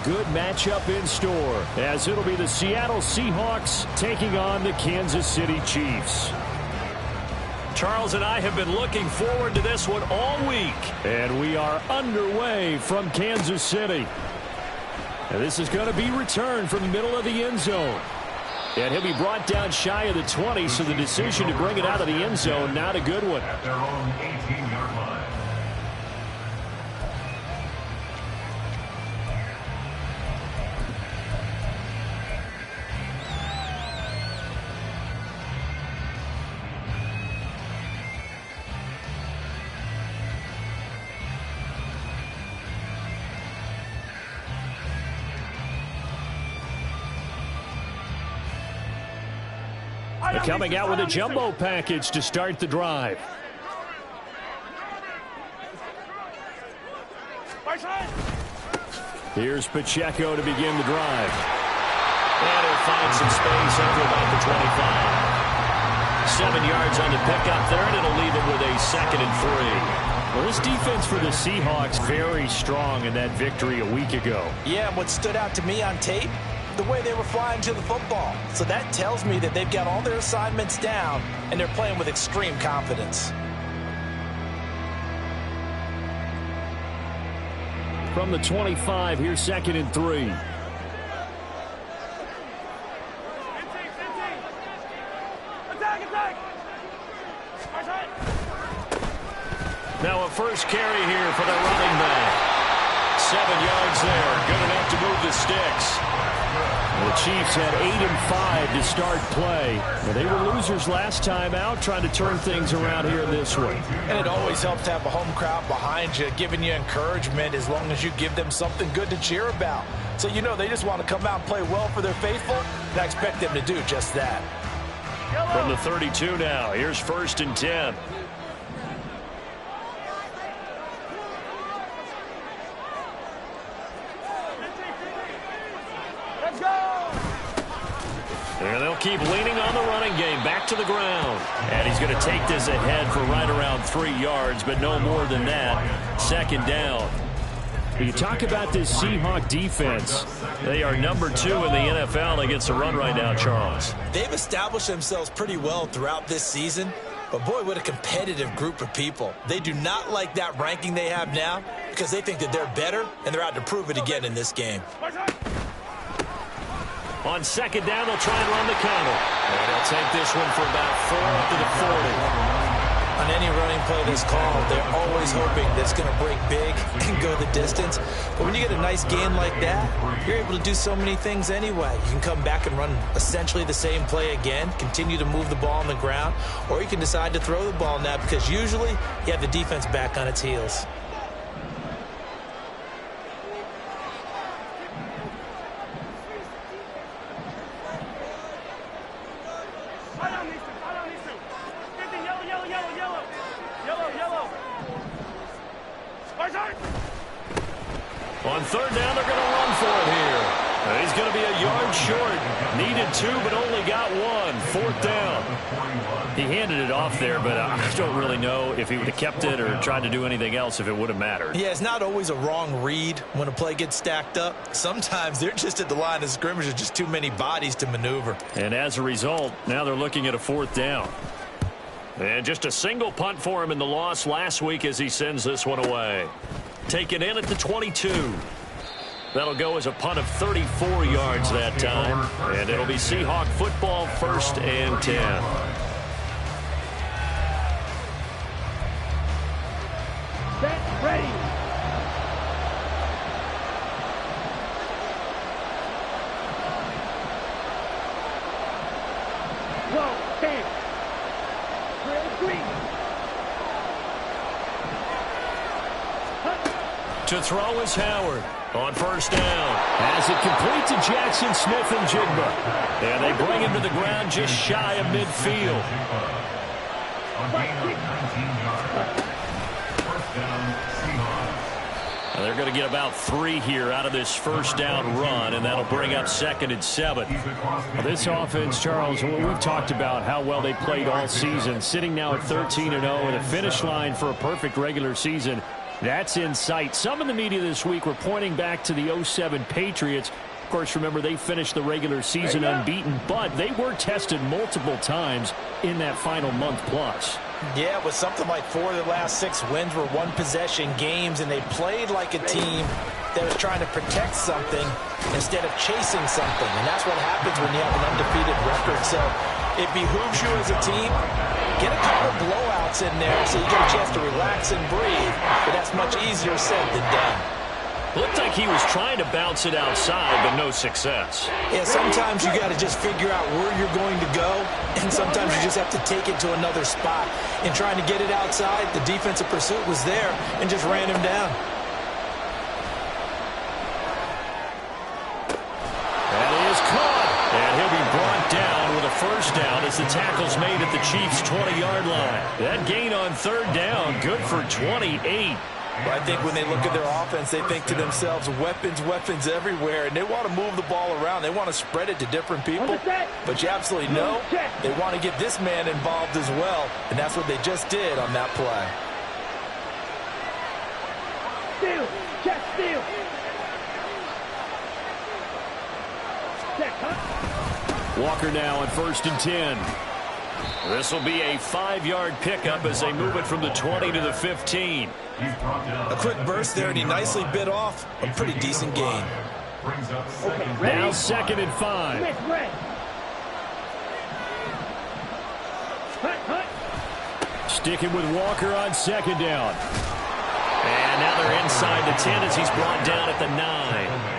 good matchup in store, as it'll be the Seattle Seahawks taking on the Kansas City Chiefs. Charles and I have been looking forward to this one all week. And we are underway from Kansas City. And this is going to be returned from the middle of the end zone. And he'll be brought down shy of the 20, so the decision to bring it out of the end zone, not a good one. At their own 18-yard line. Coming out with a jumbo package to start the drive. Here's Pacheco to begin the drive. And he'll find some space after about the 25. 7 yards on the pickup there, and it'll leave him with a 2nd and 3. Well, this defense for the Seahawks very strong in that victory a week ago. Yeah, and what stood out to me on tape, the way they were flying to the football. So that tells me that they've got all their assignments down and they're playing with extreme confidence. From the 25, here's 2nd and 3. Now a first carry here for the running back. 7 yards there, good enough to move the sticks. The Chiefs had 8 and 5 to start play. Well, they were losers last time out, trying to turn things around here in this one. And it always helps to have a home crowd behind you, giving you encouragement as long as you give them something good to cheer about. So you know they just want to come out and play well for their faithful, and I expect them to do just that. From the 32 now, here's 1st and 10. And they'll keep leaning on the running game, back to the ground. And he's going to take this ahead for right around 3 yards, but no more than that. 2nd down. You talk about this Seahawk defense. They are number 2 in the NFL against the run right now, Charles. They've established themselves pretty well throughout this season. But, boy, what a competitive group of people. They do not like that ranking they have now because they think that they're better, and they're out to prove it again in this game. On 2nd down, they'll try and run the counter. And they'll take this one for about 4 up to the 40. On any running play that's called, they're always hoping that it's going to break big, can go the distance. But when you get a nice gain like that, you're able to do so many things anyway. You can come back and run essentially the same play again, continue to move the ball on the ground, or you can decide to throw the ball now because usually you have the defense back on its heels. On 3rd down, they're going to run for it here. He's going to be a yard short. Needed 2, but only got 1. 4th down. He handed it off there, but I don't really know if he would have kept it or tried to do anything else if it would have mattered. Yeah, it's not always a wrong read when a play gets stacked up. Sometimes they're just at the line of scrimmage with just too many bodies to maneuver. And as a result, now they're looking at a 4th down. And just a single punt for him in the loss last week as he sends this one away. Taken in at the 22. That'll go as a punt of 34 yards that time. And it'll be Seahawk football, 1st and 10. Set, ready. Go, stand. Green. To throw is Howard on 1st down. Has it complete to Jackson Smith and Jigba. And they bring him to the ground just shy of midfield. And they're going to get about 3 here out of this 1st down run, and that'll bring up 2nd and 7. Well, this offense, Charles, we've talked about how well they played all season, sitting now at 13-0 and a finish line for a perfect regular season That's in sight. Some in the media this week were pointing back to the 07 Patriots. Of course, remember, they finished the regular season unbeaten, but they were tested multiple times in that final month plus. Yeah, it was something like 4 of the last 6 wins were one-possession games, and they played like a team that was trying to protect something instead of chasing something. And that's what happens when you have an undefeated record. So it behooves you as a team, get a couple of blowouts in there so you get a chance to relax and breathe. But that's much easier said than done. Looked like he was trying to bounce it outside, but no success. Yeah, sometimes you got to just figure out where you're going to go, and sometimes you just have to take it to another spot. In trying to get it outside, the defensive pursuit was there and just ran him down. That is caught, and he'll be brought down with a first down as the tackle's made at the Chiefs' 20-yard line. That gain on third down, good for 28. Well, I think when they look at their offense, they think to themselves, weapons, weapons everywhere, and they want to move the ball around. They want to spread it to different people, but you absolutely know they want to get this man involved as well, and that's what they just did on that play. Steal, check, steal. Check, huh? Walker now on 1st and 10. This will be a 5-yard pickup as they move it from the 20 to the 15. A quick burst there, and he nicely bit off a pretty decent gain. Now 2nd and 5. Smith, red. Hunt, hunt. Sticking with Walker on 2nd down. And now they're inside the 10 as he's brought down at the 9.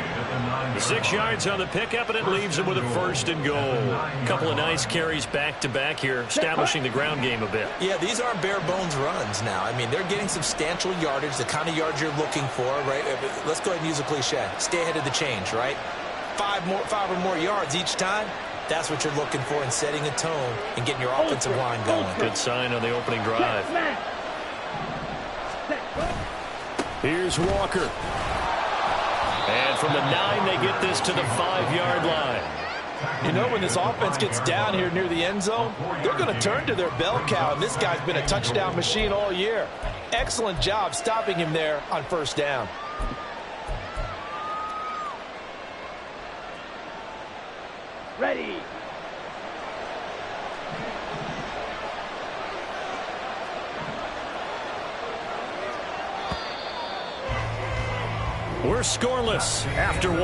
6 yards on the pickup, and it leaves him with a 1st and goal. A couple of nice carries back-to-back here, establishing the ground game a bit. Yeah, these aren't bare-bones runs now. I mean, they're getting substantial yardage, the kind of yards you're looking for, right? Let's go ahead and use a cliche. Stay ahead of the change, right? 5 or more yards each time. That's what you're looking for in setting a tone and getting your offensive line going. Good sign on the opening drive. Here's Walker. And from the 9, they get this to the 5-yard line. You know, when this offense gets down here near the end zone, they're going to turn to their bell cow, and this guy's been a touchdown machine all year. Excellent job stopping him there on 1st down. Ready. We're scoreless after 1.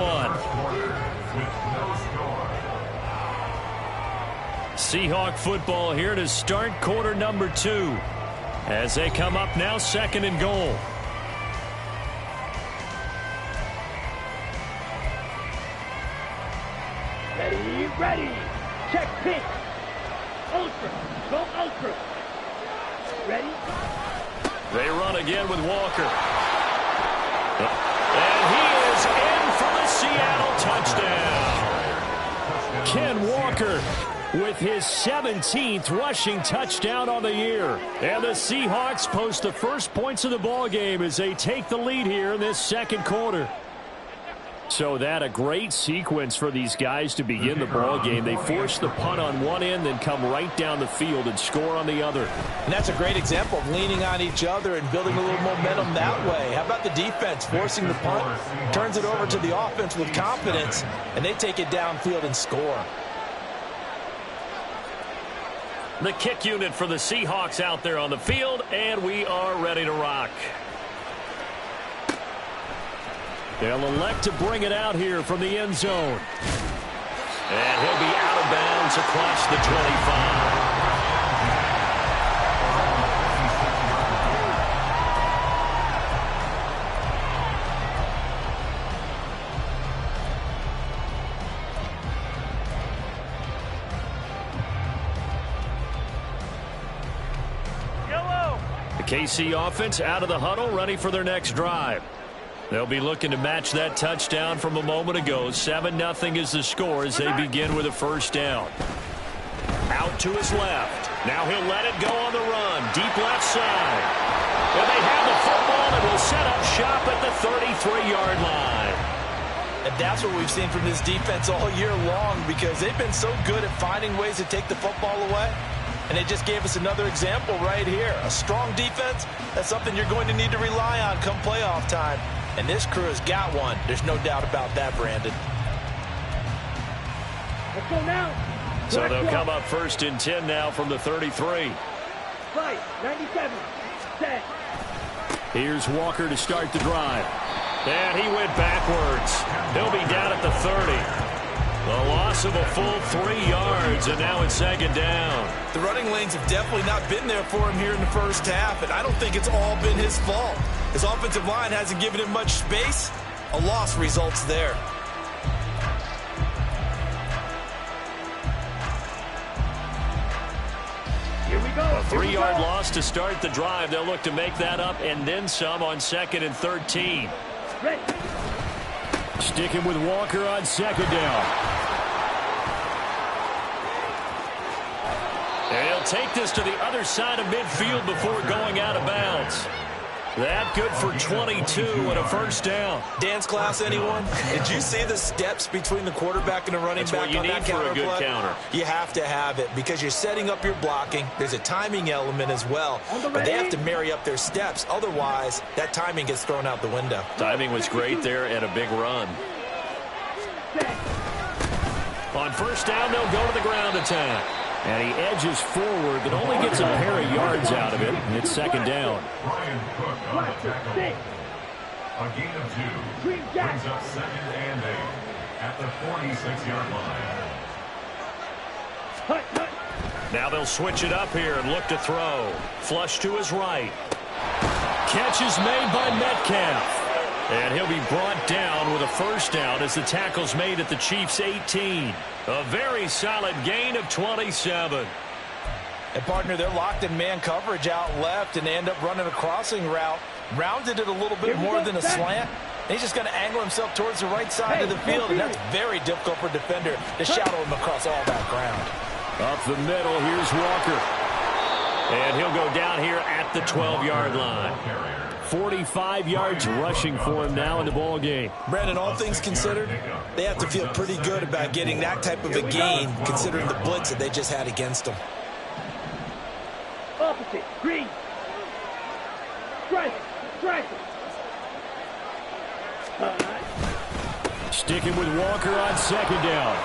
Seahawk football here to start quarter number 2. As they come up now 2nd and goal. Ready, ready. Check pitch. Ultra. Go ultra. Ready. They run again with Walker. And he is in for the Seattle touchdown. Ken Walker with his 17th rushing touchdown on the year. And the Seahawks post the first points of the ball game as they take the lead here in this 2nd quarter. So that a great sequence for these guys to begin the ball game. They force the punt on one end, then come right down the field and score on the other. And that's a great example of leaning on each other and building a little momentum that way. How about the defense forcing the punt, turns it over to the offense with confidence, and they take it downfield and score. The kick unit for the Seahawks out there on the field, and we are ready to rock. They'll elect to bring it out here from the end zone. And he'll be out of bounds across the 25. The KC offense out of the huddle, ready for their next drive. They'll be looking to match that touchdown from a moment ago. 7-0 is the score as they begin with a 1st down. Out to his left. Now he'll let it go on the run. Deep left side. And they have the football and will set up shop at the 33-yard line. And that's what we've seen from this defense all year long, because they've been so good at finding ways to take the football away. And they just gave us another example right here. A strong defense, that's something you're going to need to rely on come playoff time. And this crew has got one. There's no doubt about that, Brandon. Let's go now. So they'll come up 1st and 10 now from the 33. Right, 97. Set. Here's Walker to start the drive. And he went backwards. He'll be down at the 30. The loss of a full 3 yards, and now it's 2nd down. The running lanes have definitely not been there for him here in the first half, and I don't think it's all been his fault. His offensive line hasn't given him much space. A loss results there. Here we go. A 3-yard loss to start the drive. They'll look to make that up and then some on 2nd and 13. Ready. Sticking with Walker on 2nd down. And he'll take this to the other side of midfield before going out of bounds. That good for 22 and a 1st down. Dance class, anyone? Did you see the steps between the quarterback and the running back on that counter play? That's what you need for a good counter. You have to have it because you're setting up your blocking. There's a timing element as well. But they have to marry up their steps. Otherwise, that timing gets thrown out the window. Timing was great there and a big run. On 1st down, they'll go to the ground attack. And he edges forward, but only gets a pair of yards out of it. And it's 2nd down. Brian Cook on the tackle. A gain of 2 brings up 2nd and 8 at the 46-yard line. Now they'll switch it up here and look to throw. Flush to his right. Catch is made by Metcalf. And he'll be brought down with a 1st down as the tackle's made at the Chiefs' 18. A very solid gain of 27. And, partner, they're locked in man coverage out left, and they end up running a crossing route. Rounded it a little bit more than a slant. He's just going to angle himself towards the right side of the field, and that's very difficult for a defender to shadow him across all that ground. Up the middle, here's Walker. And he'll go down here at the 12-yard line. 45 yards rushing for him now in the ball game. Brandon, all things considered, they have to feel pretty good about getting that type of a gain, considering the blitz that they just had against them. Opposite, green. Strike. Sticking with Walker on 2nd down.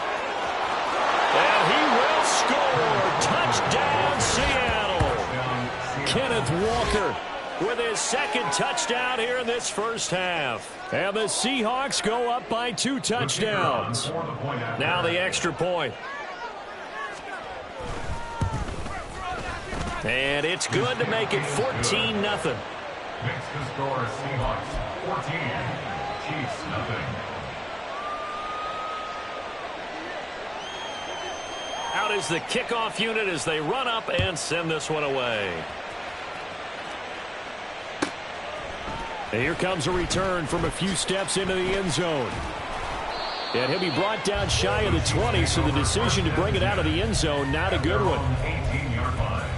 And he will score. Touchdown, Seattle. Kenneth Walker with his 2nd touchdown here in this first half. And the Seahawks go up by 2 touchdowns. Now the extra point. And it's good to make it 14-0. Makes the score Seahawks 14, Chiefs nothing. Out is the kickoff unit as they run up and send this one away. And here comes a return from a few steps into the end zone. And he'll be brought down shy of the 20, so the decision to bring it out of the end zone, not a good one. 18-yard line.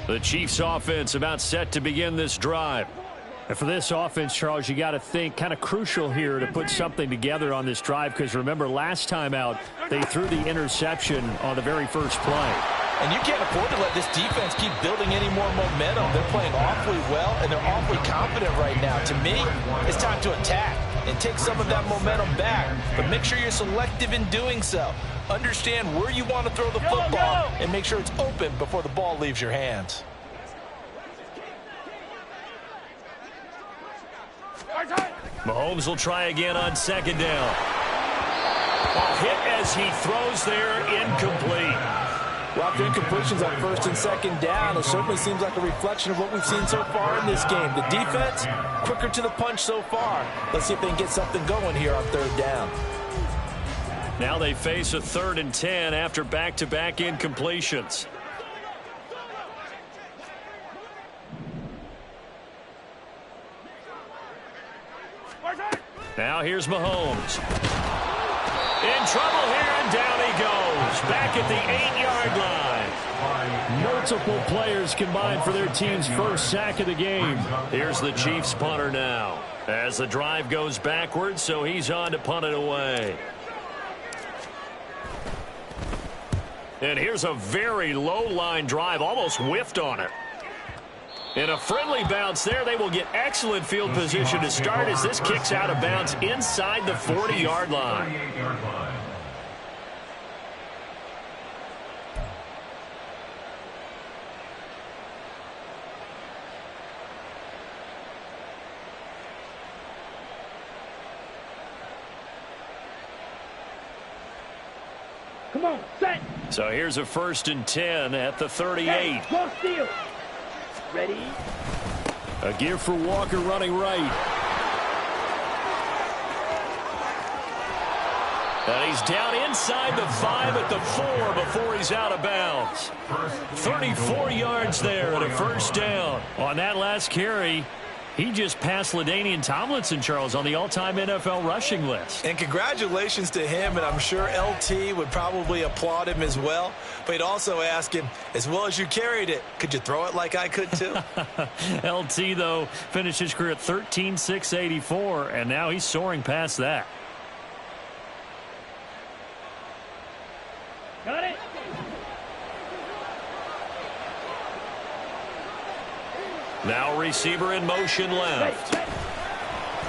The Chiefs offense about set to begin this drive. And for this offense, Charles, you got to think kind of crucial here to put something together on this drive, because remember last time out they threw the interception on the very first play. And you can't afford to let this defense keep building any more momentum. They're playing awfully well, and they're awfully confident right now. To me, it's time to attack and take some of that momentum back. But make sure you're selective in doing so. Understand where you want to throw the football and make sure it's open before the ball leaves your hands. Mahomes will try again on 2nd down. A hit as he throws there, incomplete. Well, after incompletions on 1st and 2nd down, it certainly seems like a reflection of what we've seen so far in this game. The defense, quicker to the punch so far. Let's see if they can get something going here on 3rd down. Now they face a 3rd and 10 after back-to-back incompletions. Now here's Mahomes. In trouble here, and down he goes. Back at the 8-yard line. No multiple players combined for their team's first sack of the game. Here's the Chiefs punter now. As the drive goes backwards, so he's on to punt it away. And here's a very low-line drive, almost whiffed on it. And a friendly bounce there. They will get excellent field position to start as this kicks out of bounds inside the 40-yard line. Come on, set. So here's a 1st and 10 at the 38. Cross field. Ready? A give for Walker running right. And he's down inside the 5 at the 4 before he's out of bounds. 34 yards there and a 1st down. On that last carry, he just passed LaDainian Tomlinson, Charles, on the all-time NFL rushing list. And congratulations to him, and I'm sure LT would probably applaud him as well. But he'd also ask him, as well as you carried it, could you throw it like I could too? LT, though, finished his career at 13,684, and now he's soaring past that. Got it. Now receiver in motion left.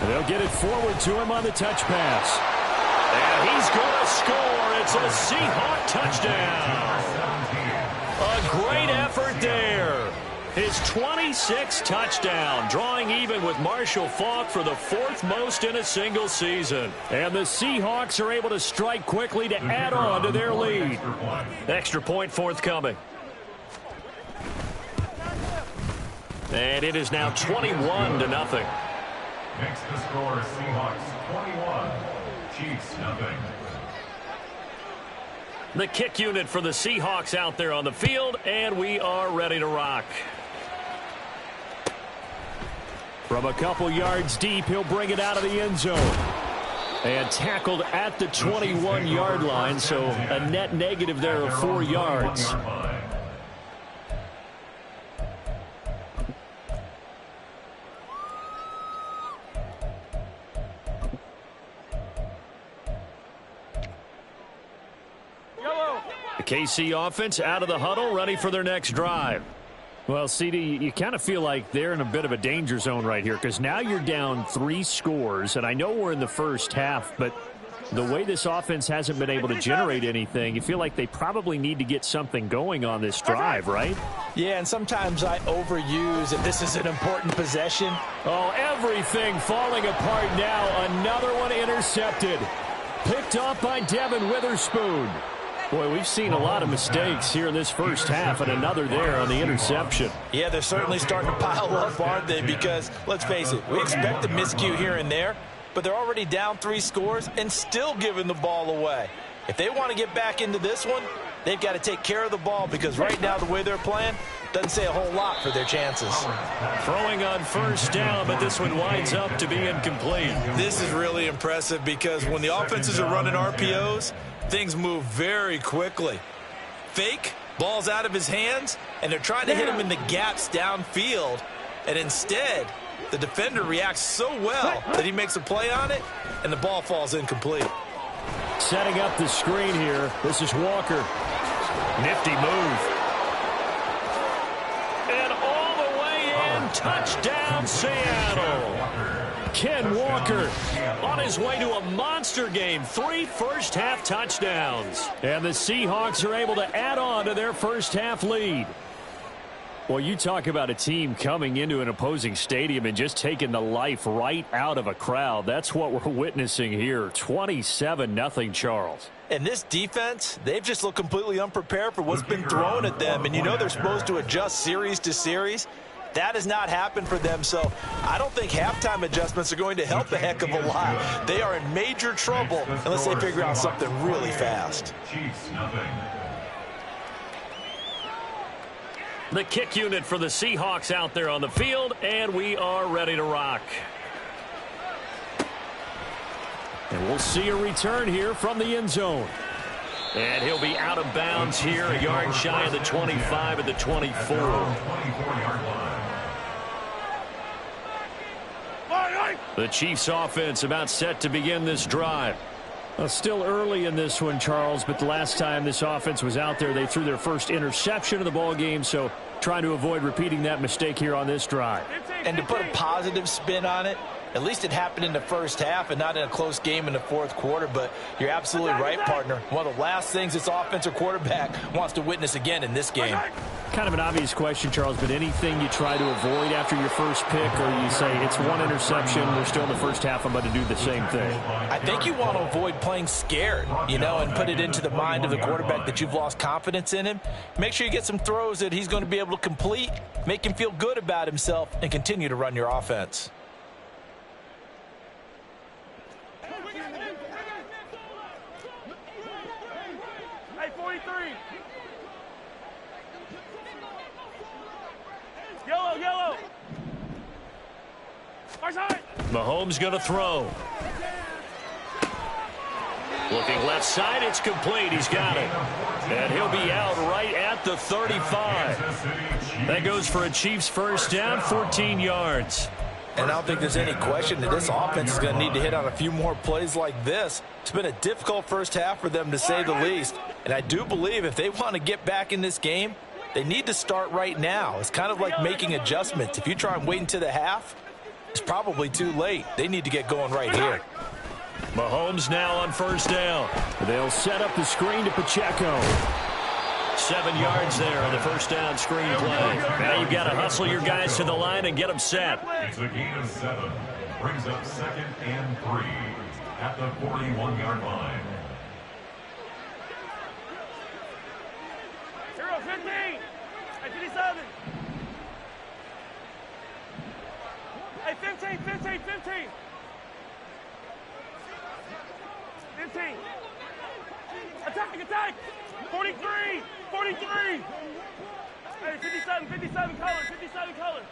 They'll get it forward to him on the touch pass. And he's going to score. It's a Seahawk touchdown. A great effort there. His 26th touchdown, drawing even with Marshall Faulk for the 4th most in a single season. And the Seahawks are able to strike quickly to add on to their lead. Extra point forthcoming. And it is now 21-0. Makes the score Seahawks 21, Chiefs nothing. The kick unit for the Seahawks out there on the field, and we are ready to rock. From a couple yards deep, he'll bring it out of the end zone. And tackled at the 21-yard line, so a net negative there of 4 yards. The KC offense out of the huddle, ready for their next drive. Well, CD, you kind of feel like they're in a bit of a danger zone right here because now you're down 3 scores, and I know we're in the first half, but the way this offense hasn't been able to generate anything, you feel like they probably need to get something going on this drive, right? Yeah, and sometimes I overuse if this is an important possession. Oh, everything falling apart now. Another one intercepted. Picked off by Devin Witherspoon. Boy, we've seen a lot of mistakes here in this first half, and another there on the interception. Yeah, they're certainly starting to pile up, aren't they? Because, let's face it, we expect a miscue here and there, but they're already down 3 scores and still giving the ball away. If they want to get back into this one, they've got to take care of the ball because right now the way they're playing doesn't say a whole lot for their chances. Throwing on 1st down, but this one winds up to be incomplete. This is really impressive because when the offenses are running RPOs, things move very quickly. Fake, ball's out of his hands, and they're trying to hit him in the gaps downfield. And instead, the defender reacts so well that he makes a play on it, and the ball falls incomplete. Setting up the screen here. This is Walker. Nifty move. And all the way in. Touchdown, Seattle. Ken Walker on his way to a monster game. 3 first-half touchdowns. And the Seahawks are able to add on to their first-half lead. Well, you talk about a team coming into an opposing stadium and just taking the life right out of a crowd. That's what we're witnessing here. 27-0, Charles. And this defense, they've just looked completely unprepared for what's been thrown at them. And you know they're supposed to adjust series to series. That has not happened for them, so I don't think halftime adjustments are going to help a heck of a lot. They are in major trouble unless they figure out something really fast. Chiefs nothing. The kick unit for the Seahawks out there on the field, and we are ready to rock. And we'll see a return here from the end zone. And he'll be out of bounds here, a yard shy of the 25 at the 24. The Chiefs offense about set to begin this drive. Still early in this one, Charles, but the last time this offense was out there, they threw their first interception of the ball game, so trying to avoid repeating that mistake here on this drive. And to put a positive spin on it, at least it happened in the first half and not in a close game in the fourth quarter. But you're absolutely right, partner. One of the last things this offensive quarterback wants to witness again in this game. Kind of an obvious question, Charles, but anything you try to avoid after your first pick, or you say it's one interception, we're still in the first half, I'm about to do the same thing? I think you want to avoid playing scared, and put it into the mind of the quarterback that you've lost confidence in him. Make sure you get some throws that he's going to be able to complete, make him feel good about himself, and continue to run your offense. Hey, 43. Yellow. Mahomes going to throw. Looking left side, it's complete. He's got it. And he'll be out right at the 35. That goes for a Chiefs first down, 14 yards. And I don't think there's any question that this offense is going to need to hit on a few more plays like this. It's been a difficult first half for them, to say the least. And I do believe if they want to get back in this game, they need to start right now. It's kind of like making adjustments. If you try and wait until the half, it's probably too late. They need to get going right here. Mahomes now on first down. They'll set up the screen to Pacheco. 7 yards there on the first down screen play. Now you've got to hustle your guys to the line and get them set. It's a gain of 7. Brings up 2nd and 3 at the 41-yard line. 15. Hey, 57. Hey, 15. 15. Attack. 43. Hey, 57 color.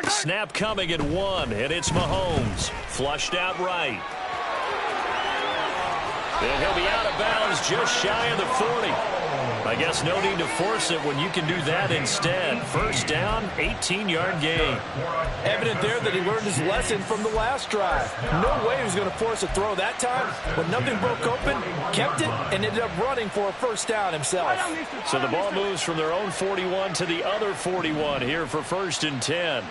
Snap coming at 1, and it's Mahomes. Flushed out right. And he'll be out of bounds just shy of the 40. I guess no need to force it when you can do that instead. First down, 18-yard gain. Evident there that he learned his lesson from the last drive. No way he was going to force a throw that time. When nothing broke open, kept it, and ended up running for a first down himself. So the ball moves from their own 41 to the other 41 here for 1st and 10.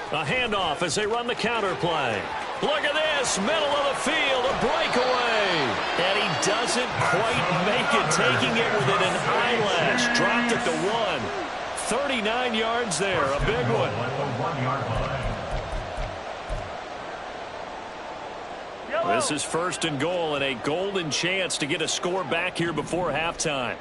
A handoff as they run the counter play. Look at this, middle of the field, a breakaway. And he doesn't quite make it, taking it within an eyelash. Dropped at the 1. 39 yards there, a big one. This is 1st and goal and a golden chance to get a score back here before halftime.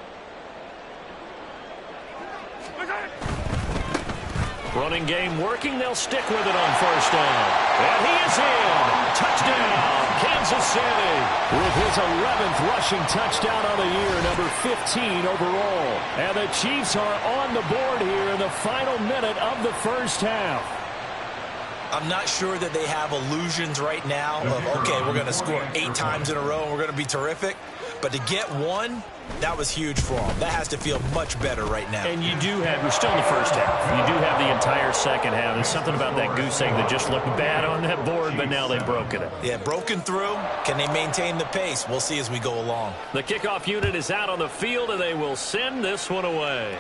Running game working. They'll stick with it on first down. And he is in. Touchdown, Kansas City. With his 11th rushing touchdown on the year, number 15 overall. And the Chiefs are on the board here in the final minute of the first half. I'm not sure that they have illusions right now of, okay, we're going to score 8 times in a row and we're going to be terrific. But to get one, that was huge for them. That has to feel much better right now. And we're still in the first half. You do have the entire second half. There's something about that goose egg that just looked bad on that board, but now they've broken it. Yeah, broken through. Can they maintain the pace? We'll see as we go along. The kickoff unit is out on the field, and they will send this one away.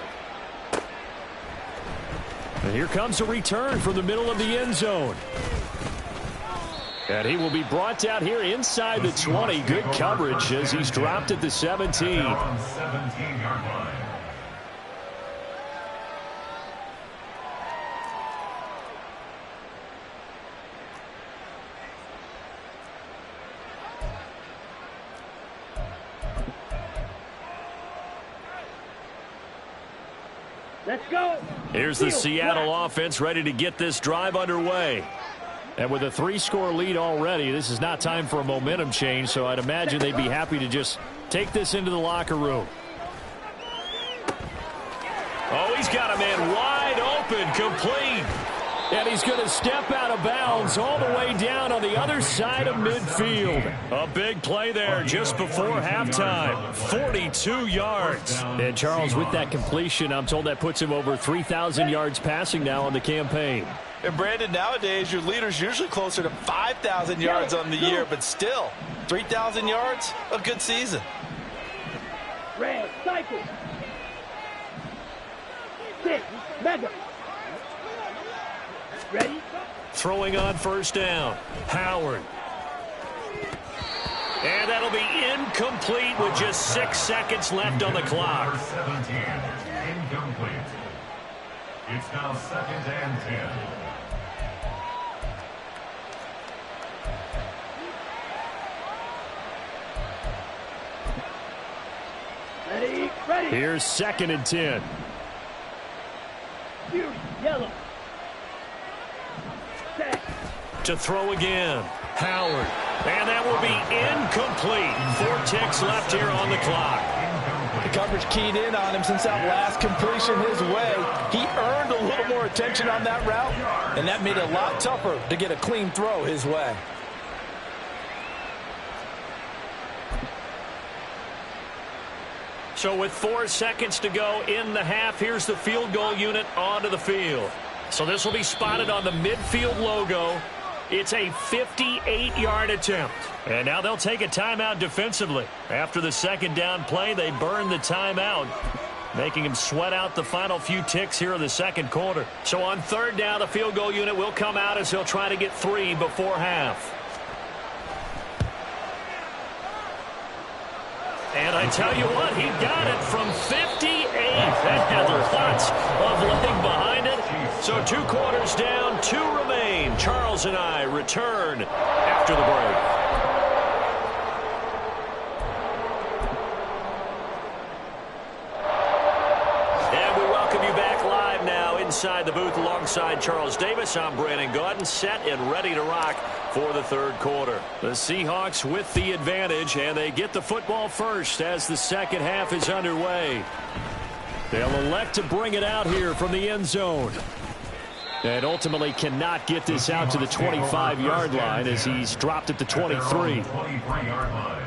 And here comes a return from the middle of the end zone. And he will be brought down here inside the 20. Good coverage as he's dropped at the 17. Let's go. Here's the Seattle offense ready to get this drive underway. And with a 3-score lead already, this is not time for a momentum change, so I'd imagine they'd be happy to just take this into the locker room. Oh, he's got a man wide open, complete. And he's going to step out of bounds all the way down on the other side of midfield. A big play there just before halftime. 42 yards. And Charles, with that completion, I'm told that puts him over 3,000 yards passing now on the campaign. And Brandon, nowadays your leader's usually closer to 5,000 yards on the year, but still, 3,000 yards, a good season. Red, cycle. 6, mega. Ready? Throwing on first down. Howard. And that'll be incomplete with just 6 seconds left on the clock. 17, incomplete. It's now 2nd and 10. Ready, ready. Here's 2nd and 10. Fury, yellow. Set. To throw again. Howard. And that will be incomplete. 4 ticks left here on the clock. The coverage keyed in on him since that last completion his way. He earned a little more attention on that route, and that made it a lot tougher to get a clean throw his way. So with 4 seconds to go in the half, here's the field goal unit onto the field. So this will be spotted on the midfield logo. It's a 58-yard attempt. And now they'll take a timeout defensively. After the 2nd down play, they burn the timeout, making him sweat out the final few ticks here in the 2nd quarter. So on 3rd down, the field goal unit will come out as they'll try to get 3 before half. And I tell you what, he got it from 58. That had lots of leg behind it. So 2 quarters down, 2 remain. Charles and I return after the break. Inside the booth alongside Charles Davis, I'm Brandon Gaudin, set and ready to rock for the 3rd quarter. The Seahawks with the advantage, and they get the football first as the 2nd half is underway. They'll elect to bring it out here from the end zone. And ultimately cannot get this out to the 25-yard line as he's dropped at the 23. 23-yard line.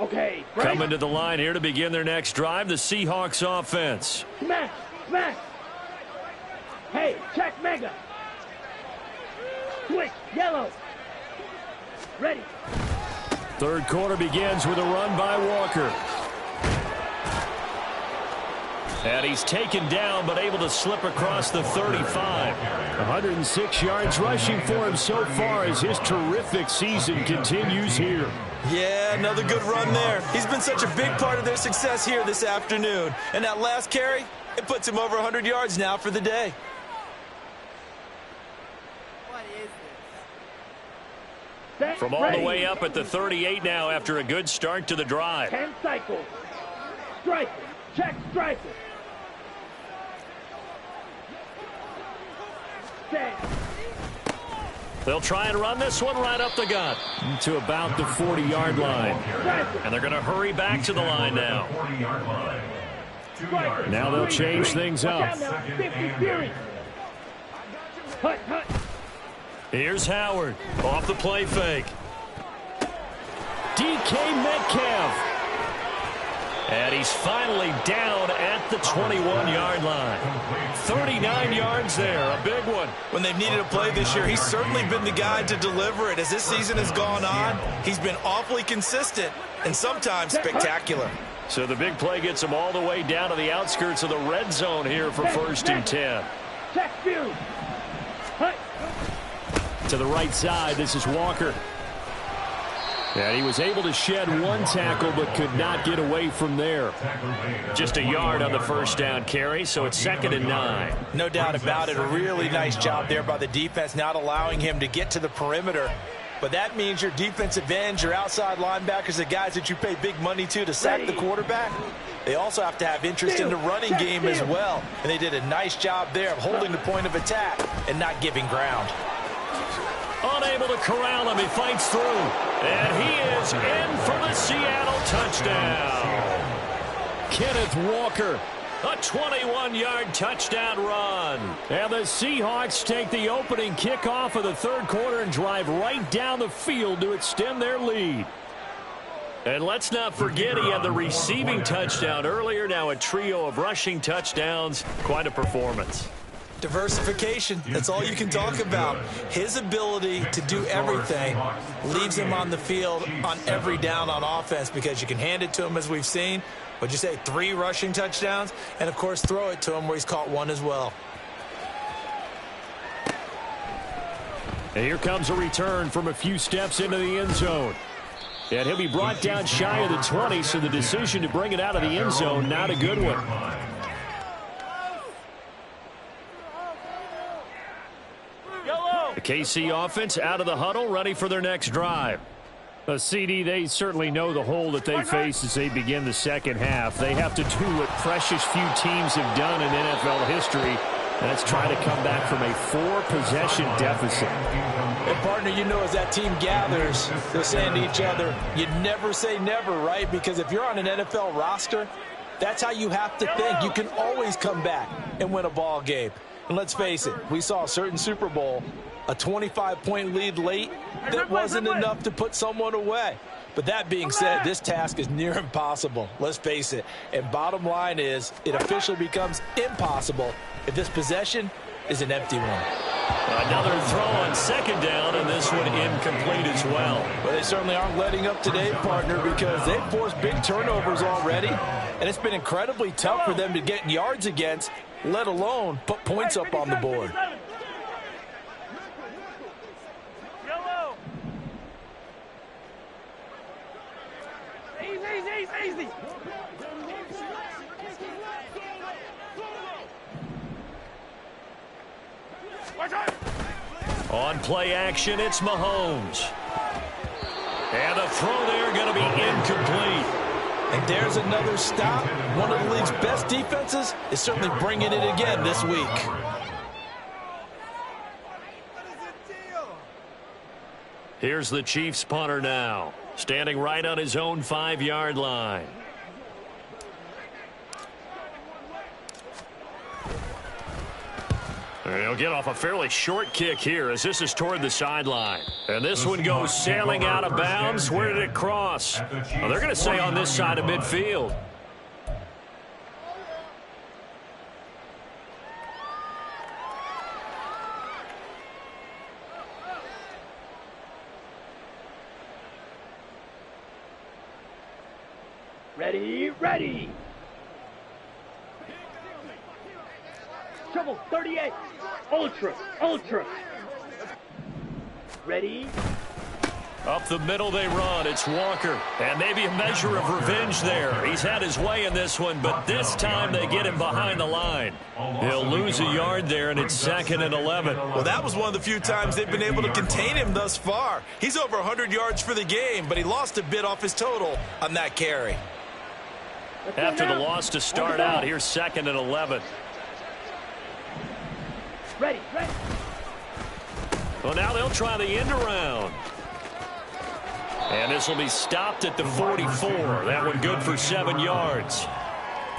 Okay, coming to the line here to begin their next drive, the Seahawks offense. Smash, smash. Hey, check mega. Switch, yellow. Ready. 3rd quarter begins with a run by Walker. And he's taken down, but able to slip across the 35. 106 yards rushing for him so far as his terrific season continues here. Yeah, another good run there. He's been such a big part of their success here this afternoon. And that last carry, it puts him over 100 yards now for the day. What is this? From all the way up at the 38 now after a good start to the drive. 10 cycles. Striker. Check striker. Set. They'll try and run this one right up the gut to about the 40-yard line. And they're going to hurry back to the line now. Now they'll change things up. Here's Howard off the play fake. DK Metcalf. And he's finally down at the 21-yard line. 39 yards there, a big one. When they've needed a play this year, he's certainly been the guy to deliver it. As this season has gone on, he's been awfully consistent and sometimes spectacular. So the big play gets him all the way down to the outskirts of the red zone here for 1st and 10. To the right side, this is Walker. And he was able to shed 1 tackle but could not get away from there. Just a yard on the 1st down carry, so it's 2nd and 9. No doubt about it. A really nice job there by the defense, not allowing him to get to the perimeter. But that means your defensive ends, your outside linebackers, the guys that you pay big money to sack the quarterback, they also have to have interest in the running game as well. And they did a nice job there of holding the point of attack and not giving ground. Unable to corral him, he fights through. And he is in for the Seattle touchdown. Kenneth Walker, a 21-yard touchdown run. And the Seahawks take the opening kickoff of the third quarter and drive right down the field to extend their lead. And let's not forget he had the receiving touchdown earlier. Now a trio of rushing touchdowns. Quite a performance. Diversification, that's all you can talk about. His ability to do everything leaves him on the field on every down on offense because you can hand it to him as we've seen. What'd you say, 3 rushing touchdowns? And, of course, throw it to him where he's caught 1 as well. And here comes a return from a few steps into the end zone. And he'll be brought down shy of the 20, so the decision to bring it out of the end zone, not a good one. The KC offense out of the huddle, ready for their next drive. CD, they certainly know the hole that they face as they begin the second half. They have to do what precious few teams have done in NFL history. That's try to come back from a 4-possession deficit. And, partner, you know as that team gathers, they're saying to each other, you never say never, right? Because if you're on an NFL roster, that's how you have to think. You can always come back and win a ball game. And let's face it, we saw a certain Super Bowl, a 25-point lead late that wasn't enough to put someone away. But that being said, this task is near impossible. Let's face it. And bottom line is, it officially becomes impossible if this possession is an empty one. Another throw on second down, and this one incomplete as well. But they certainly aren't letting up today, partner, because they've forced big turnovers already. And it's been incredibly tough for them to get yards against, let alone put points up on the board. Easy. On play action, it's Mahomes. And the throw there going to be incomplete. And there's another stop. One of the league's best defenses is certainly bringing it again this week. Here's the Chiefs punter now, standing right on his own 5-yard line. And he'll get off a fairly short kick here as this is toward the sideline. And this one goes sailing out of bounds. Where did it cross? Well, they're going to say on this side of midfield. Ready. Trouble 38. Ultra. Ready. Up the middle they run. It's Walker. And maybe a measure of revenge there. He's had his way in this one, but this time they get him behind the line. He'll lose a yard there, and it's 2nd and 11. Well, that was one of the few times they've been able to contain him thus far. He's over 100 yards for the game, but he lost a bit off his total on that carry. After the loss to start out, here's 2nd and 11. Ready. Well, now they'll try the end around. And this will be stopped at the 44. That one good for 7 yards.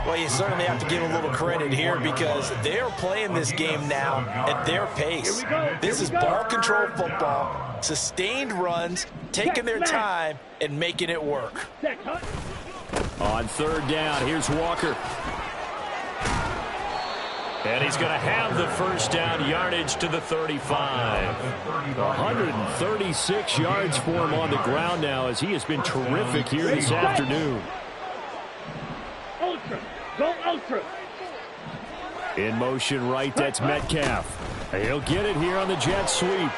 Well, you certainly have to give a little credit here because they're playing this game now at their pace. This is ball control football, sustained runs, taking their time and making it work. On 3rd down, here's Walker. And he's going to have the first down, yardage to the 35. 136 yards for him on the ground now as he has been terrific here this afternoon. Go ultra. In motion right, that's Metcalf. He'll get it here on the jet sweep.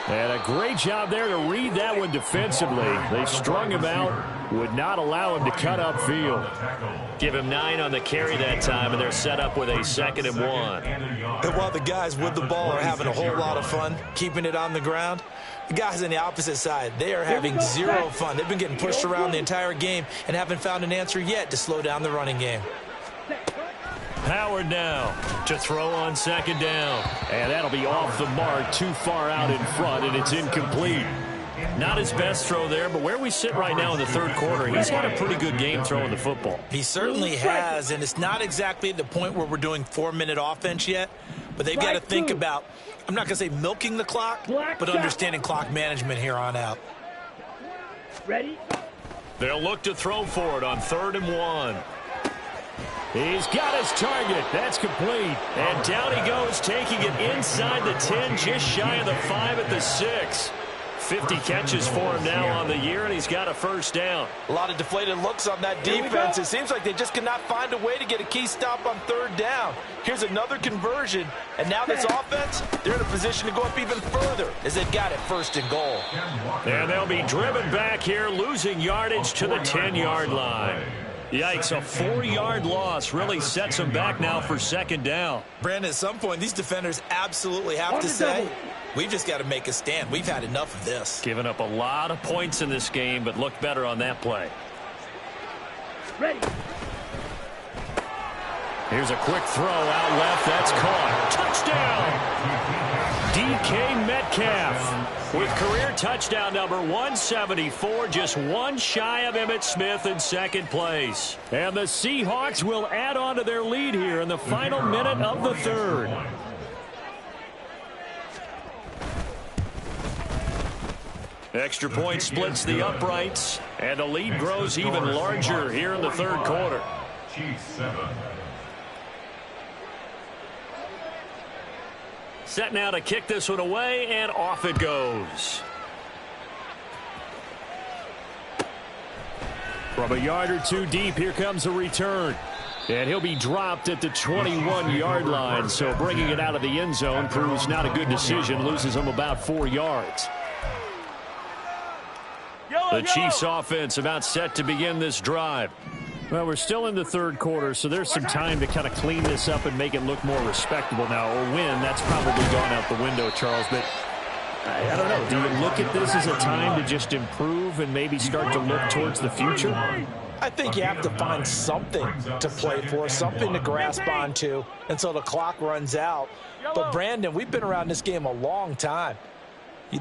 And a great job there to read that one defensively. They strung him out, would not allow him to cut upfield. Give him 9 on the carry that time, and they're set up with a 2nd and 1. And while the guys with the ball are having a whole lot of fun keeping it on the ground, the guys on the opposite side, they are having zero fun. They've been getting pushed around the entire game and haven't found an answer yet to slow down the running game. Howard now to throw on 2nd down. And that'll be off the mark, too far out in front, and it's incomplete. Not his best throw there, but where we sit right now in the 3rd quarter, he's had a pretty good game throwing the football. He certainly has, and it's not exactly at the point where we're doing 4-minute offense yet, but they've got to think about, I'm not going to say milking the clock, but understanding clock management here on out. Ready? They'll look to throw for it on 3rd and 1. He's got his target. That's complete. And down he goes, taking it inside the 10, just shy of the 5 at the 6. 50 catches for him now on the year, and he's got a 1st down. A lot of deflated looks on that defense. It seems like they just cannot find a way to get a key stop on 3rd down. Here's another conversion, and now this offense, they're in a position to go up even further as they've got it 1st and goal. And they'll be driven back here, losing yardage to the 10-yard line. Yikes, a 4-yard loss really sets them back now for 2nd down. Brandon, at some point, these defenders absolutely have to say, we've just got to make a stand. We've had enough of this. Giving up a lot of points in this game, but looked better on that play. Ready. Here's a quick throw out left. That's caught. Touchdown! DK Metcalf with career touchdown number 174, just one shy of Emmitt Smith in 2nd place. And the Seahawks will add on to their lead here in the final minute of the 3rd. Extra point splits the uprights, and the lead grows even larger here in the 3rd quarter. Chiefs 7. Set now to kick this one away, and off it goes. From a yard or 2 deep, here comes a return. And he'll be dropped at the 21-yard line, so bringing it out of the end zone proves not a good decision, loses him about 4 yards. The Chiefs offense about set to begin this drive. Well, we're still in the 3rd quarter, so there's some time to kind of clean this up and make it look more respectable now. Or win, that's probably gone out the window, Charles. But I don't know. Do you look at this as a time to just improve and maybe start to look towards the future? I think you have to find something to play for, something to grasp onto until the clock runs out. But, Brandon, we've been around this game a long time.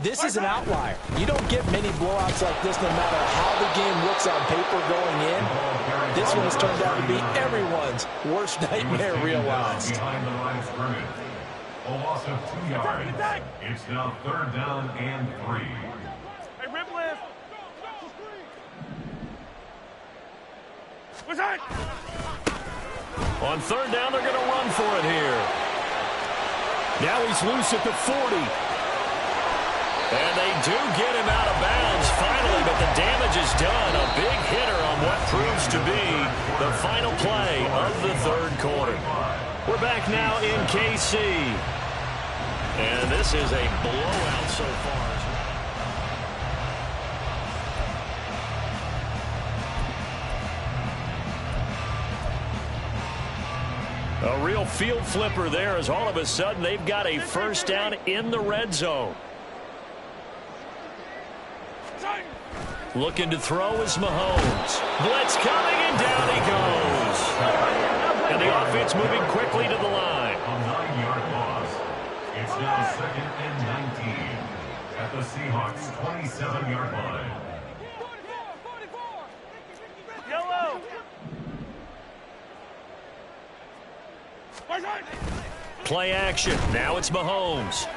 This is an outlier. You don't get many blowouts like this no matter how the game looks on paper going in. This one has turned out to be everyone's worst nightmare realized. Behind the line of scrimmage. A loss of 2 yards. It's now 3rd down and 3. Hey, rip lift. What's that? On 3rd down, they're going to run for it here. Now he's loose at the 40. And they do get him out of bounds finally, but the damage is done. A big hitter on what proves to be the final play of the 3rd quarter. We're back now in KC. And this is a blowout so far. A real field flipper there as all of a sudden they've got a 1st down in the red zone. Looking to throw is Mahomes. Blitz coming, and down he goes. And the offense moving quickly to the line. A 9-yard loss. It's now 2nd and 19 at the Seahawks' 27-yard line. Yellow. Play action. Now it's Mahomes.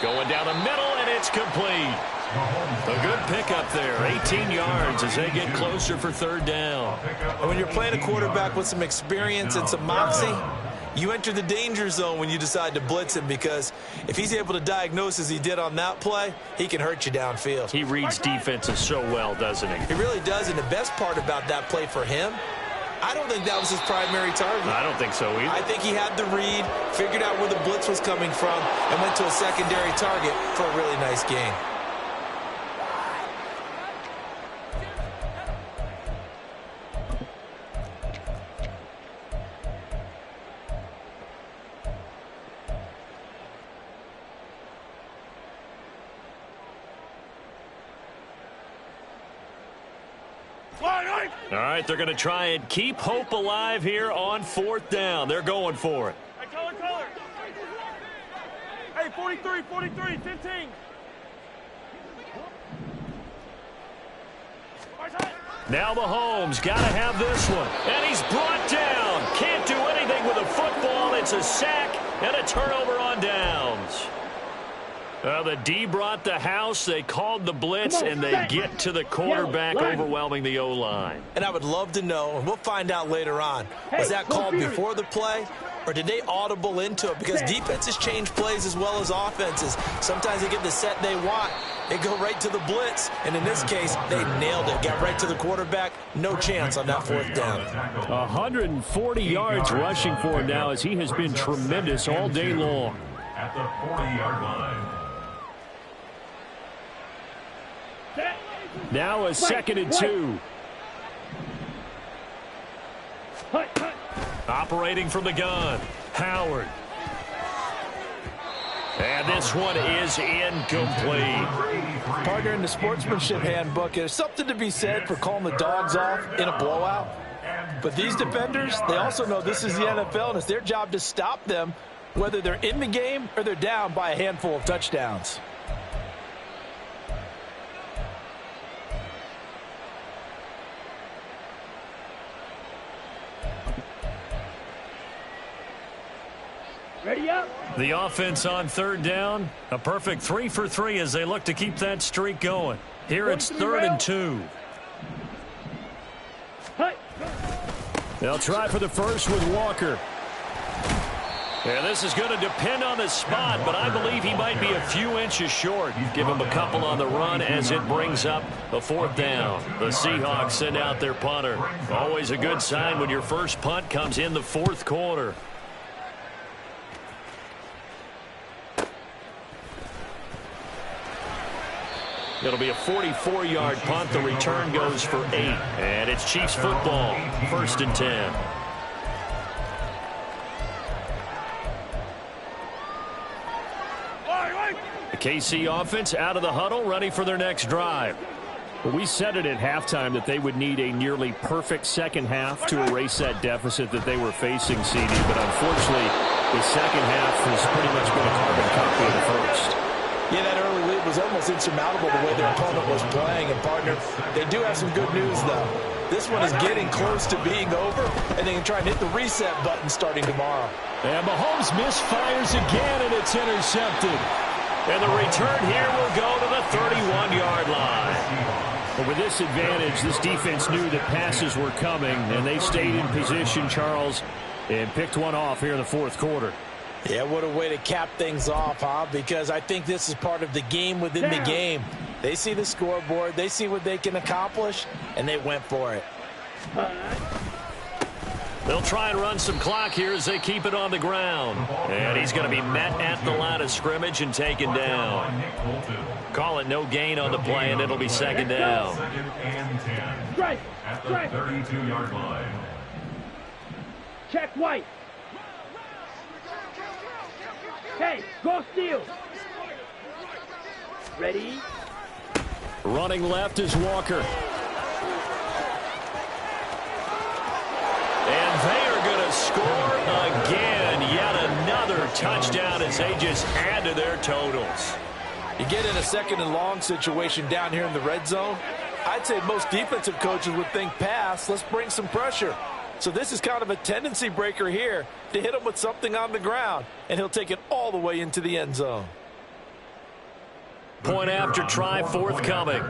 Going down the middle, and it's complete. A good pickup there, 18 yards as they get closer for 3rd down. And when you're playing a quarterback with some experience and some moxie, you enter the danger zone when you decide to blitz him, because if he's able to diagnose as he did on that play, he can hurt you downfield. He reads defenses so well, doesn't he? He really does, and the best part about that play for him I don't think that was his primary target. I don't think so either. I think he had the read, figured out where the blitz was coming from, and went to a secondary target for a really nice gain. All right, they're going to try and keep hope alive here on 4th down. They're going for it. Hey, color. Hey, 43, 15. Now Mahomes got to have this one. And he's brought down. Can't do anything with a football. It's a sack and a turnover on downs. The D brought the house. They called the blitz, and they get to the quarterback, overwhelming the O-line. And I would love to know, and we'll find out later on, was that called before the play, or did they audible into it? Because defenses change plays as well as offenses. Sometimes they get the set they want. They go right to the blitz, and in this case, they nailed it. Got right to the quarterback. No chance on that 4th down. 140 yards rushing for him now, as he has been tremendous all day long. At the 40-yard line. Now a 2nd and 2. Operating from the gun, Howard. And this one is incomplete. Partner, in the sportsmanship handbook, there's something to be said for calling the dogs off in a blowout. But these defenders, they also know this is the NFL, and it's their job to stop them, whether they're in the game or they're down by a handful of touchdowns. Ready up. The offense on 3rd down. A perfect 3 for 3 as they look to keep that streak going. Here it's 3rd and 2. They'll try for the first with Walker. And this is going to depend on the spot, but I believe he might be a few inches short. Give him a couple on the run as it brings up a 4th down. The Seahawks send out their punter. Always a good sign when your first punt comes in the 4th quarter. It'll be a 44-yard punt. The return goes for 8. And it's Chiefs football, 1st and 10. The KC offense out of the huddle, ready for their next drive. We said it at halftime that they would need a nearly perfect second half to erase that deficit that they were facing, CD. But unfortunately, the second half has pretty much been a carbon copy of the first. Yeah, that early lead was almost insurmountable the way their opponent was playing. And, partner, they do have some good news, though. This one is getting close to being over, and they can try and hit the reset button starting tomorrow. And Mahomes misfires again, and it's intercepted. And the return here will go to the 31-yard line. But with this advantage, this defense knew that passes were coming, and they stayed in position, Charles, and picked one off here in the 4th quarter. Yeah, what a way to cap things off, huh? Because I think this is part of the game within the game. They see the scoreboard, they see what they can accomplish, and they went for it. They'll try and run some clock here as they keep it on the ground. And he's going to be met at the line of scrimmage and taken down. Call it no gain on the play, and it'll be 2nd down. 2nd and 10. Strike. At the 32-yard line. Check White. Hey, go steal. Ready? Running left is Walker. And they are going to score again. Yet another touchdown as they just add to their totals. You get in a 2nd and long situation down here in the red zone. I'd say most defensive coaches would think pass. Let's bring some pressure. So this is kind of a tendency breaker here to hit him with something on the ground, and he'll take it all the way into the end zone. Point after try forthcoming.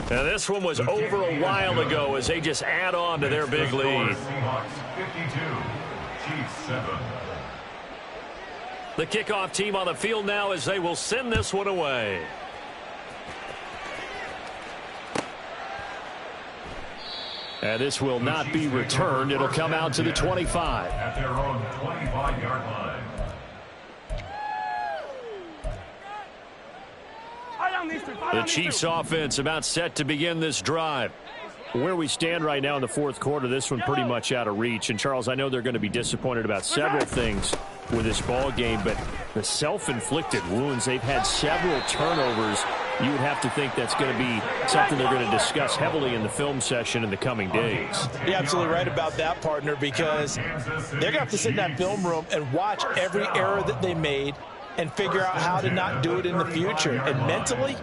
Now this one was over a while ago as they just add on to their big lead. The kickoff team on the field now as they will send this one away. And this will not be returned. It'll come out to the 25. At their own 25-yard line. The Chiefs offense about set to begin this drive. Where we stand right now in the fourth quarter, this one pretty much out of reach. And, Charles, I know they're going to be disappointed about several things with this ball game, but the self-inflicted wounds, they've had several turnovers. You would have to think that's going to be something they're going to discuss heavily in the film session in the coming days. You're absolutely right about that, partner, because they're going to have to sit in that film room and watch every error that they made and figure out how to not do it in the future. And mentally,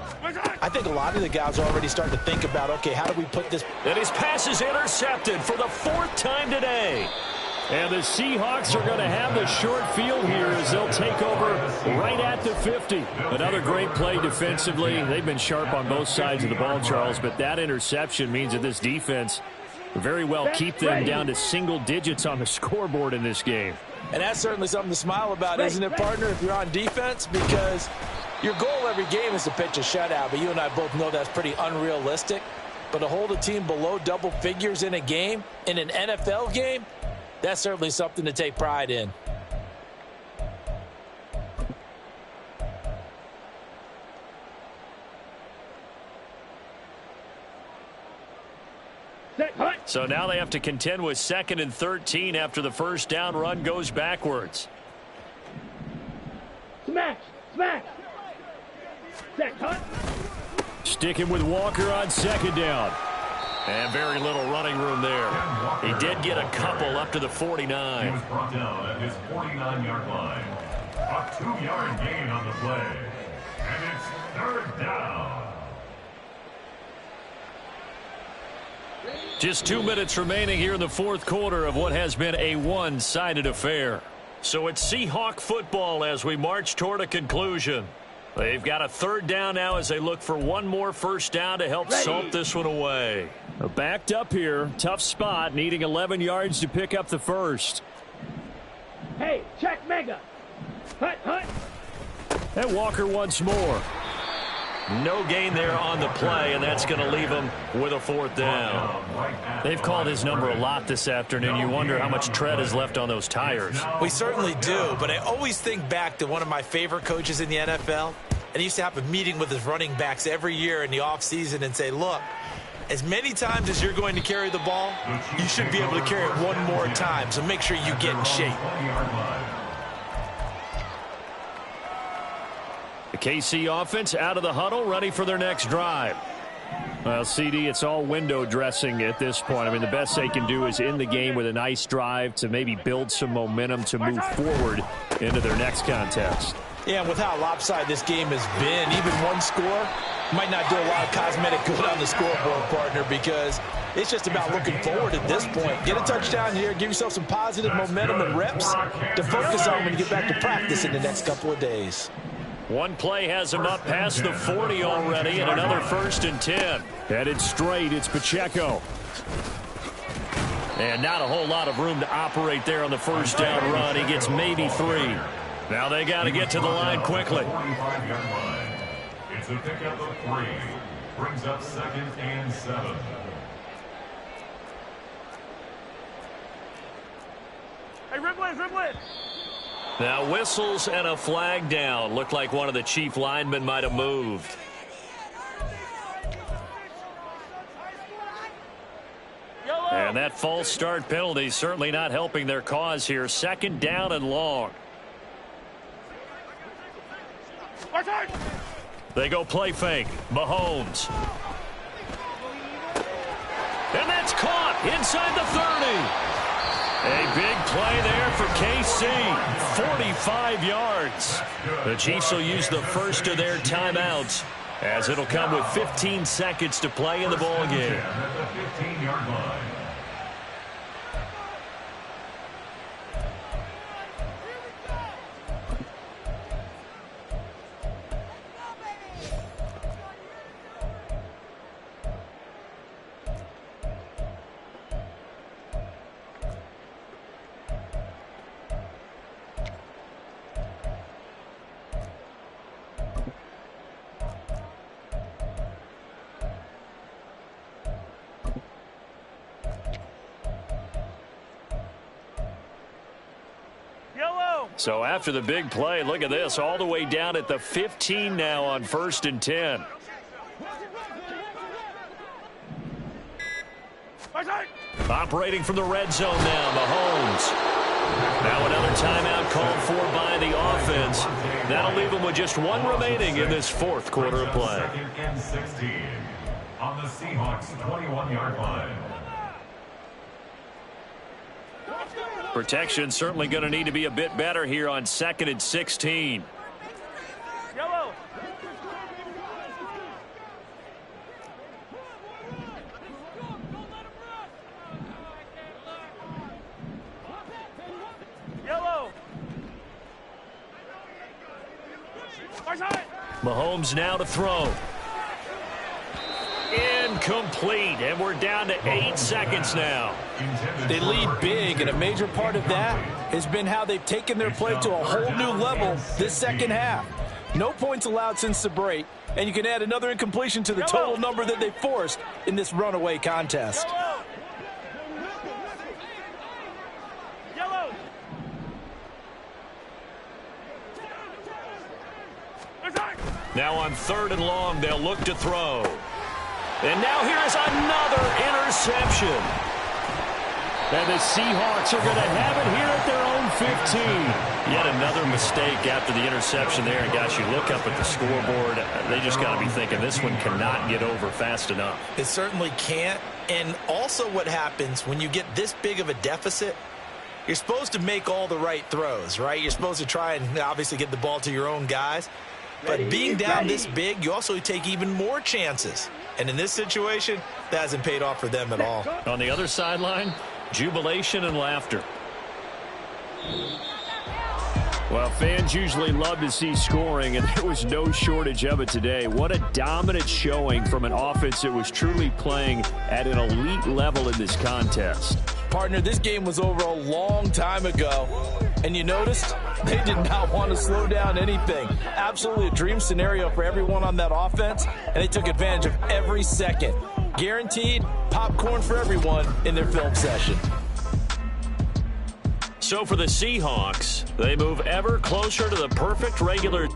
I think a lot of the guys are already starting to think about, okay, how do we put this? And his pass is intercepted for the fourth time today. And the Seahawks are going to have the short field here as they'll take over right at the 50. Another great play defensively. They've been sharp on both sides of the ball, Charles, but that interception means that this defense very well keep them down to single digits on the scoreboard in this game. And that's certainly something to smile about, isn't it, partner, if you're on defense? Because your goal every game is to pitch a shutout, but you and I both know that's pretty unrealistic. But to hold a team below double figures in a game, in an NFL game, that's certainly something to take pride in. So now they have to contend with 2nd and 13 after the first down run goes backwards. Smash! Smash! Set, cut! Sticking with Walker on 2nd down. And very little running room there. He did get a couple up to the 49. He was brought down at his 49-yard line. A 2-yard gain on the play. And it's 3rd down. Just 2 minutes remaining here in the fourth quarter of what has been a one-sided affair. So it's Seahawk football as we march toward a conclusion. They've got a 3rd down now as they look for one more first down to help salt this one away. Backed up here, tough spot, needing 11 yards to pick up the first. Hey, check mega. Hut, hut. And Walker once more. No gain there on the play, and that's going to leave him with a 4th down. They've called his number a lot this afternoon. You wonder how much tread is left on those tires. We certainly do, but I always think back to one of my favorite coaches in the NFL, and he used to have a meeting with his running backs every year in the offseason and say, look, as many times as you're going to carry the ball, you should be able to carry it one more time, so make sure you get in shape. The KC offense out of the huddle, ready for their next drive. Well, CD, it's all window dressing at this point. I mean, the best they can do is in the game with a nice drive to maybe build some momentum to move forward into their next contest. Yeah, and with how lopsided this game has been, even one score might not do a lot of cosmetic good on the scoreboard, partner, because it's just about looking forward at this point. Get a touchdown here, give yourself some positive momentum and reps to focus on when you get back to practice in the next couple of days. One play has him up past the 40 already, and another 1st and 10. Headed straight, it's Pacheco. And not a whole lot of room to operate there on the first down run. He gets maybe 3. Now they got to get to the line quickly. It's a pickup of 3. Brings up 2nd and 7. Hey, Riblet! Now whistles and a flag down. Looked like one of the Chief linemen might have moved. And that false start penalty certainly not helping their cause here. 2nd down and long. They go play fake. Mahomes. And that's caught inside the 30. A big play there for KC. 45 yards. The Chiefs will use the first of their timeouts as it'll come with 15 seconds to play in the ball game. At the 15-yard line. So after the big play, look at this, all the way down at the 15 now on 1st and 10. Operating from the red zone now, Mahomes. Now another timeout called for by the offense. That'll leave them with just one remaining in this fourth quarter of play. 2nd and 16 on the Seahawks 21-yard line. Protection certainly going to need to be a bit better here on 2nd and 16. Yellow. Yellow. Mahomes now to throw. Incomplete, and we're down to 8 seconds now. They lead big, and a major part of that has been how they've taken their play to a whole new level this second half. No points allowed since the break, and you can add another incompletion to the total number that they forced in this runaway contest. Yellow. Now on 3rd and long, they'll look to throw. And now here is another interception. And the Seahawks are going to have it here at their own 15. Yet another mistake after the interception there. And guys, you look up at the scoreboard, they just got to be thinking this one cannot get over fast enough. It certainly can't. And also what happens when you get this big of a deficit, you're supposed to make all the right throws, right? You're supposed to try and obviously get the ball to your own guys. But being down this big, you also take even more chances. And in this situation, that hasn't paid off for them at all. On the other sideline, jubilation and laughter. Well, fans usually love to see scoring, and there was no shortage of it today. What a dominant showing from an offense that was truly playing at an elite level in this contest. Partner, this game was over a long time ago, and you noticed they did not want to slow down anything. Absolutely a dream scenario for everyone on that offense, and they took advantage of every second. Guaranteed popcorn for everyone in their film session. So for the Seahawks, they move ever closer to the perfect regular.